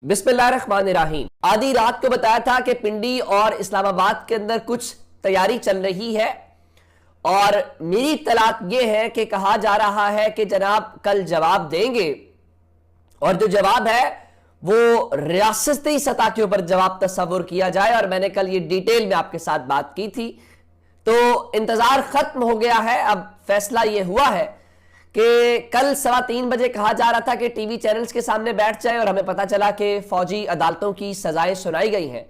بسم اللہ الرحمن الرحیم۔ آدھی رات کو بتایا تھا کہ پنڈی اور اسلام آباد کے اندر کچھ تیاری چل رہی ہے، اور میری اطلاعات یہ ہے کہ کہا جا رہا ہے کہ جناب کل جواب دیں گے، اور جو جواب ہے وہ ریاستی سطح کے اوپر جواب تصور کیا جائے، اور میں نے کل یہ ڈیٹیل میں آپ کے ساتھ بات کی تھی۔ تو انتظار ختم ہو گیا ہے، اب فیصلہ یہ ہوا ہے کہ کل 3:15 بجے کہا جا رہا تھا کہ ٹی وی چینلز کے سامنے بیٹھ جائے، اور ہمیں پتا چلا کہ فوجی عدالتوں کی سزائیں سنائی گئی ہیں،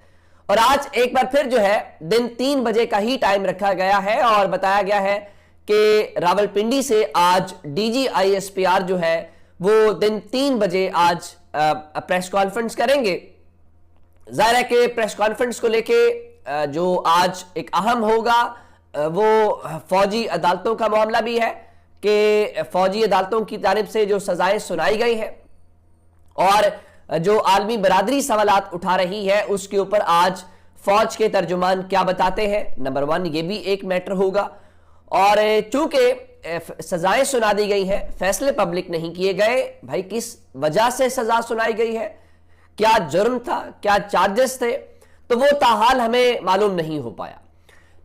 اور آج ایک بار پھر جو ہے دن 3 بجے کا ہی ٹائم رکھا گیا ہے، اور بتایا گیا ہے کہ راول پنڈی سے آج D G I S P R جو ہے وہ دن 3 بجے آج پریس کانفرنس کریں گے۔ ظاہر ہے کہ پریس کانفرنس کو لے کے جو آج ایک اہم ہوگا وہ فوجی عدالتوں کا معاملہ بھی ہے، کہ فوجی عدالتوں کی جانب سے جو سزائیں سنائی گئی ہیں اور جو عالمی برادری سوالات اٹھا رہی ہے اس کے اوپر آج فوج کے ترجمان کیا بتاتے ہیں، نمبر 1 یہ بھی ایک میٹر ہوگا۔ اور چونکہ سزائیں سنا دی گئی ہیں، فیصلے پبلک نہیں کیے گئے، بھائی کس وجہ سے سزا سنائی گئی ہے، کیا جرم تھا، کیا چارجز تھے، تو وہ تاحال ہمیں معلوم نہیں ہو پایا۔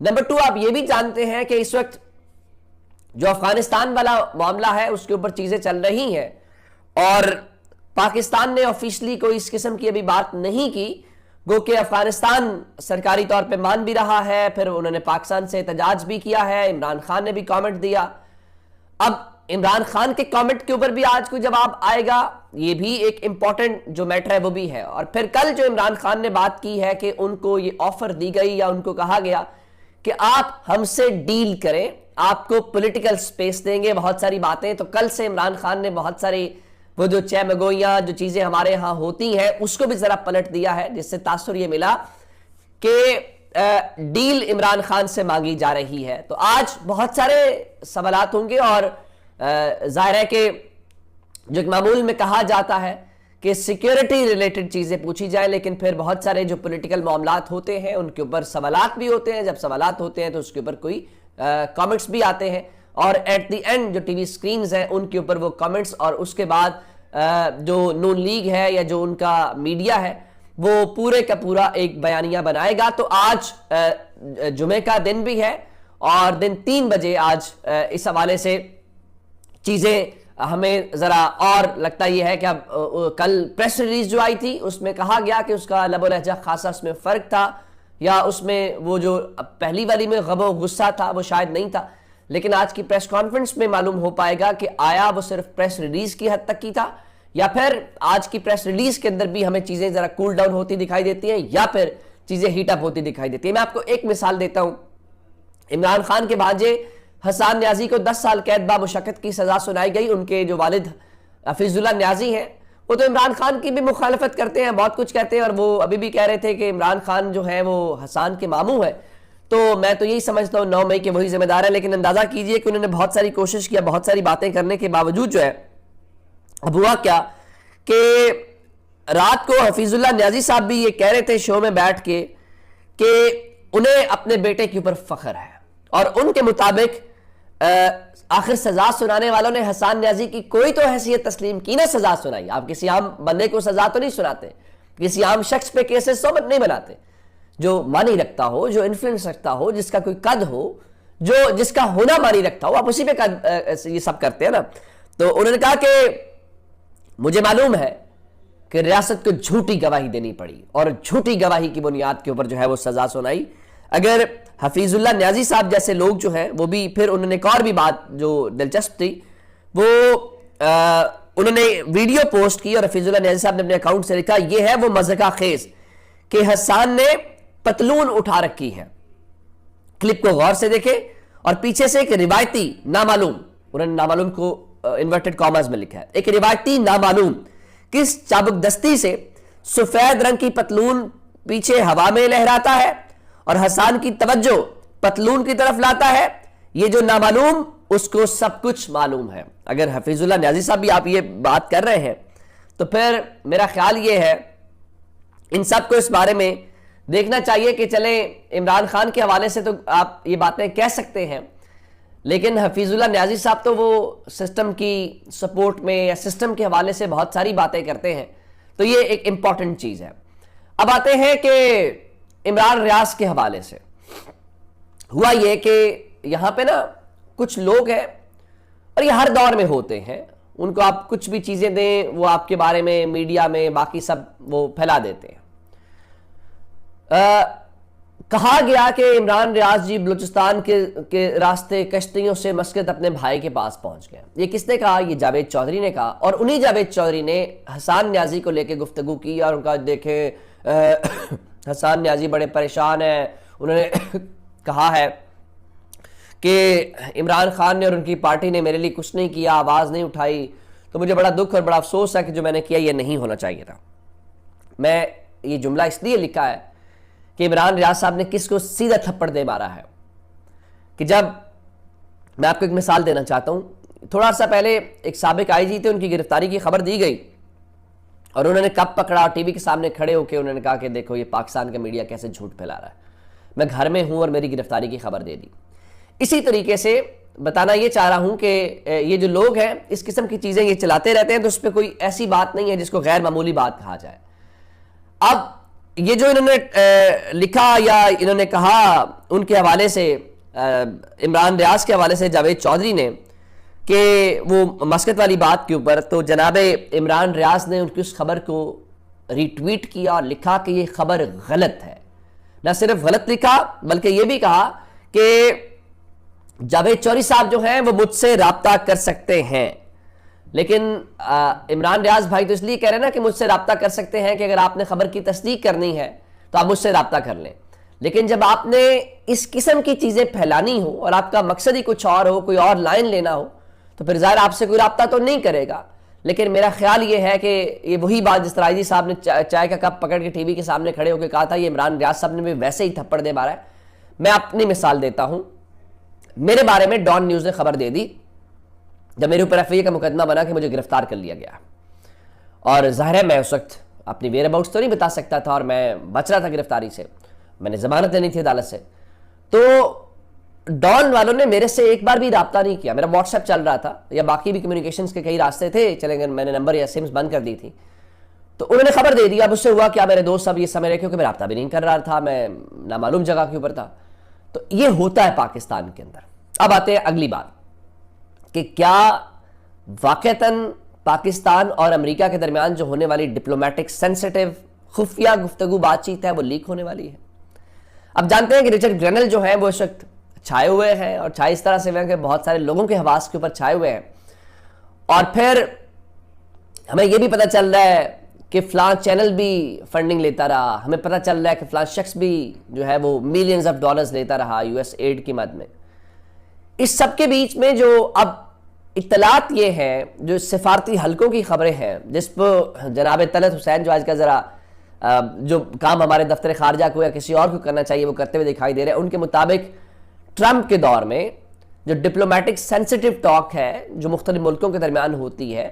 نمبر 2 آپ یہ بھی جانتے ہیں کہ اس وقت جو افغانستان والا معاملہ ہے اس کے اوپر چیزیں چل رہی ہیں، اور پاکستان نے آفیشلی کوئی اس قسم کی ابھی بات نہیں کی، گو کہ افغانستان سرکاری طور پہ مان بھی رہا ہے، پھر انہوں نے پاکستان سے احتجاج بھی کیا ہے، عمران خان نے بھی کامنٹ دیا۔ اب عمران خان کے کامنٹ کے اوپر بھی آج کوئی جواب آئے گا، یہ بھی ایک امپورٹنٹ جو میٹر ہے وہ بھی ہے۔ اور پھر کل جو عمران خان نے بات کی ہے کہ ان کو یہ آفر دی گئی یا ان کو کہا گیا کہ آپ ہم سے ڈیل کریں، آپ کو پولیٹیکل سپیس دیں گے، بہت ساری باتیں۔ تو کل سے عمران خان نے بہت ساری وہ جو چمگوئیاں جو چیزیں ہمارے ہاں ہوتی ہیں اس کو بھی ذرا پلٹ دیا ہے، جس سے تاثر یہ ملا کہ ڈیل عمران خان سے مانگی جا رہی ہے۔ تو آج بہت سارے سوالات ہوں گے، اور ظاہر ہے کہ جو ایک معمول میں کہا جاتا ہے کہ سیکیورٹی ریلیٹڈ چیزیں پوچھی جائیں، لیکن پھر بہت سارے جو پولیٹیکل معاملات ہوتے ہیں ان کے اوپر سوالات بھی ہوتے ہیں، جب سوالات ہوتے ہیں تو اس کے اوپر کوئی کامنٹس بھی آتے ہیں، اور ایٹ دی اینڈ جو ٹی وی سکرینز ہیں ان کے اوپر وہ کامنٹس، اور اس کے بعد جو نون لیگ ہے یا جو ان کا میڈیا ہے وہ پورے کا پورا ایک بیانیہ بنائے گا۔ تو آج جمعہ کا دن بھی ہے، اور دن 3 بجے آج اس حوالے سے چیزیں ہمیں ذرا اور لگتا یہ ہے کہ اب کل پریس ریلیز جو آئی تھی اس میں کہا گیا کہ اس کا لب و لہجہ خاصا اس میں فرق تھا، یا اس میں وہ جو پہلی والی میں غم و غصہ تھا وہ شاید نہیں تھا، لیکن آج کی پریس کانفرنس میں معلوم ہو پائے گا کہ آیا وہ صرف پریس ریلیز کی حد تک کی تھا، یا پھر آج کی پریس ریلیز کے اندر بھی ہمیں چیزیں ذرا کول ڈاؤن ہوتی دکھائی دیتی ہیں، یا پھر چیزیں ہیٹ اپ ہوتی دکھائی دیتی ہیں۔ میں آپ کو ایک مثال دیتا ہوں، عمران خان کے بھانجے حسان نیازی کو 10 سال قید با مشقت کی سزا سنائی گئی۔ ان کے جو والد حفیظ اللہ نیازی ہیں وہ تو عمران خان کی بھی مخالفت کرتے ہیں، بہت کچھ کہتے ہیں، اور وہ ابھی بھی کہہ رہے تھے کہ عمران خان جو ہے وہ حسان کے ماموں ہے۔ تو میں تو یہی سمجھتا ہوں 9 مئی کے وہی ذمہ دار ہے، لیکن اندازہ کیجئے کہ انہوں نے بہت ساری کوشش کیا، بہت ساری باتیں کرنے کے باوجود جو ہے اب ہوا کیا کہ رات کو حفیظ اللہ نیازی صاحب بھی یہ کہہ رہے تھے شو میں بیٹھ کے کہ انہیں اپنے بیٹے کے اوپر فخر ہے، اور ان کے مطابق آخر سزا سنانے والوں نے حسان نیازی کی کوئی تو حیثیت تسلیم کی نہ سزا سنائی۔ آپ کسی عام بندے کو سزا تو نہیں سناتے، کسی عام شخص پہ کیسز تو نہیں بناتے، جو مانی رکھتا ہو، جو انفلوئنس رکھتا ہو، جس کا کوئی قد ہو، جو جس کا ہونا مانی رکھتا ہو، آپ اسی پہ یہ سب کرتے ہیں نا۔ تو انہوں نے کہا کہ مجھے معلوم ہے کہ ریاست کو جھوٹی گواہی دینی پڑی، اور جھوٹی گواہی کی بنیاد کے اوپر جو ہے وہ سزا سنائی۔ اگر حفیظ اللہ نیازی صاحب جیسے لوگ جو ہیں وہ بھی پھر انہوں نے ایک اور بھی بات جو دلچسپ تھی، وہ انہوں نے ویڈیو پوسٹ کی، اور حفیظ اللہ نیازی صاحب نے اپنے اکاؤنٹ سے لکھا یہ ہے وہ مذاق خیز کہ حسان نے پتلون اٹھا رکھی ہے۔ کلپ کو غور سے دیکھیں، اور پیچھے سے ایک روایتی نامعلوم، انہوں نے نامعلوم کو انورٹڈ کاماز میں لکھا ہے، ایک روایتی نامعلوم کس چابک دستی سے سفید رنگ کی پتلون پیچھے ہوا میں لہراتا ہے اور حسان کی توجہ پتلون کی طرف لاتا ہے، یہ جو نامعلوم اس کو سب کچھ معلوم ہے۔ اگر حفیظ اللہ نیازی صاحب بھی آپ یہ بات کر رہے ہیں تو پھر میرا خیال یہ ہے ان سب کو اس بارے میں دیکھنا چاہیے کہ چلیں عمران خان کے حوالے سے تو آپ یہ باتیں کہہ سکتے ہیں، لیکن حفیظ اللہ نیازی صاحب تو وہ سسٹم کی سپورٹ میں یا سسٹم کے حوالے سے بہت ساری باتیں کرتے ہیں، تو یہ ایک امپورٹنٹ چیز ہے. اب آتے ہیں کہ عمران ریاض کے حوالے سے ہوا یہ کہ یہاں پہ نا کچھ لوگ ہیں اور یہ ہر دور میں ہوتے ہیں, ان کو آپ کچھ بھی چیزیں دیں وہ آپ کے بارے میں میڈیا میں باقی سب وہ پھیلا دیتے ہیں. کہا گیا کہ عمران ریاض جی بلوچستان کے راستے کشتیوں سے مسقط اپنے بھائی کے پاس پہنچ گئے. یہ کس نے کہا؟ یہ جاوید چودھری نے کہا, اور انہی جاوید چودھری نے حسان نیازی کو لے کے گفتگو کی اور ان کا دیکھیں حسان نیازی بڑے پریشان ہیں. انہوں نے کہا ہے کہ عمران خان نے اور ان کی پارٹی نے میرے لیے کچھ نہیں کیا, آواز نہیں اٹھائی, تو مجھے بڑا دکھ اور بڑا افسوس ہے کہ جو میں نے کیا یہ نہیں ہونا چاہیے تھا. میں یہ جملہ اس لیے لکھا ہے کہ عمران ریاض صاحب نے کس کو سیدھا تھپڑ دے مارا ہے کہ جب میں آپ کو ایک مثال دینا چاہتا ہوں. تھوڑا سا پہلے ایک سابق آئی جی تھے, ان کی گرفتاری کی خبر دی گئی اور انہوں نے کب پکڑا, ٹی وی کے سامنے کھڑے ہو کے انہوں نے کہا کہ دیکھو یہ پاکستان کا میڈیا کیسے جھوٹ پھیلا رہا ہے, میں گھر میں ہوں اور میری گرفتاری کی خبر دے دی. اسی طریقے سے بتانا یہ چاہ رہا ہوں کہ یہ جو لوگ ہیں اس قسم کی چیزیں یہ چلاتے رہتے ہیں, تو اس پہ کوئی ایسی بات نہیں ہے جس کو غیر معمولی بات کہا جائے. اب یہ جو انہوں نے لکھا یا انہوں نے کہا ان کے حوالے سے, عمران ریاض کے حوالے سے جاوید چودھری نے, کہ وہ مسقط والی بات کے اوپر, تو جناب عمران ریاض نے ان کی اس خبر کو ری ٹویٹ کیا اور لکھا کہ یہ خبر غلط ہے. نہ صرف غلط لکھا بلکہ یہ بھی کہا کہ جاوید چودھری صاحب جو ہیں وہ مجھ سے رابطہ کر سکتے ہیں, لیکن عمران ریاض بھائی تو اس لیے کہہ رہے ہیں نا کہ مجھ سے رابطہ کر سکتے ہیں کہ اگر آپ نے خبر کی تصدیق کرنی ہے تو آپ مجھ سے رابطہ کر لیں, لیکن جب آپ نے اس قسم کی چیزیں پھیلانی ہو اور آپ کا مقصد ہی کچھ اور ہو, کوئی اور لائن لینا ہو, تو پھر ظاہر آپ سے کوئی رابطہ تو نہیں کرے گا. لیکن میرا خیال یہ ہے کہ یہ وہی بات جس طرح جی صاحب نے چائے کا کپ پکڑ کے ٹی وی کے سامنے کھڑے ہو کے کہا تھا, یہ عمران ریاض صاحب نے بھی ویسے ہی تھپڑ دے مارا ہے. میں اپنی مثال دیتا ہوں, میرے بارے میں ڈان نیوز نے خبر دے دی جب میرے اوپر ایف آئی اے کا مقدمہ بنا کہ مجھے گرفتار کر لیا گیا, اور ظاہر ہے میں اس وقت اپنی ویئر اباؤٹس تو نہیں بتا سکتا تھا اور میں بچ رہا تھا گرفتاری سے, میں نے ضمانت لینی تھی عدالت سے. تو ڈان والوں نے میرے سے ایک بار بھی رابطہ نہیں کیا. میرا واٹس ایپ چل رہا تھا یا باقی بھی کمیونیکیشنز کے کئی راستے تھے چلیں گے, میں نے نمبر یا سمز بند کر دی تھی, تو انہوں نے خبر دے دی. اب اس سے ہوا کیا, میرے دوست اب یہ سمجھ رہے کیونکہ میں رابطہ بھی نہیں کر رہا تھا, میں نامعلوم جگہ کے اوپر تھا. تو یہ ہوتا ہے پاکستان کے اندر. اب آتے ہیں اگلی بات کہ کیا واقعتاً پاکستان اور امریکہ کے درمیان جو ہونے والی ڈپلومیٹک سینسٹیو خفیہ گفتگو بات چیت ہے وہ لیک ہونے والی ہے. اب جانتے ہیں کہ رچرڈ گرینل جو ہیں وہ اس وقت چھائے ہوئے ہیں, اور چھائے اس طرح سے ہوئے کہ بہت سارے لوگوں کے حواس کے اوپر چھائے ہوئے ہیں, اور پھر ہمیں یہ بھی پتہ چل رہا ہے کہ فلاں چینل بھی فنڈنگ لیتا رہا, ہمیں پتہ چل رہا ہے کہ فلاں شخص بھی جو ہے وہ ملینز آف ڈالرز لیتا رہا یو ایس ایڈ کی مد میں. اس سب کے بیچ میں جو اب اطلاعات یہ ہیں, جو سفارتی حلقوں کی خبریں ہیں, جس پر جناب طلعت حسین جو آج کا ذرا جو کام ہمارے دفتر خارجہ کو یا کسی اور کو کرنا چاہیے وہ کرتے ہوئے دکھائی دے رہے ہیں, ان کے مطابق ٹرمپ کے دور میں جو ڈپلومیٹک سینسٹیو ٹاک ہے جو مختلف ملکوں کے درمیان ہوتی ہے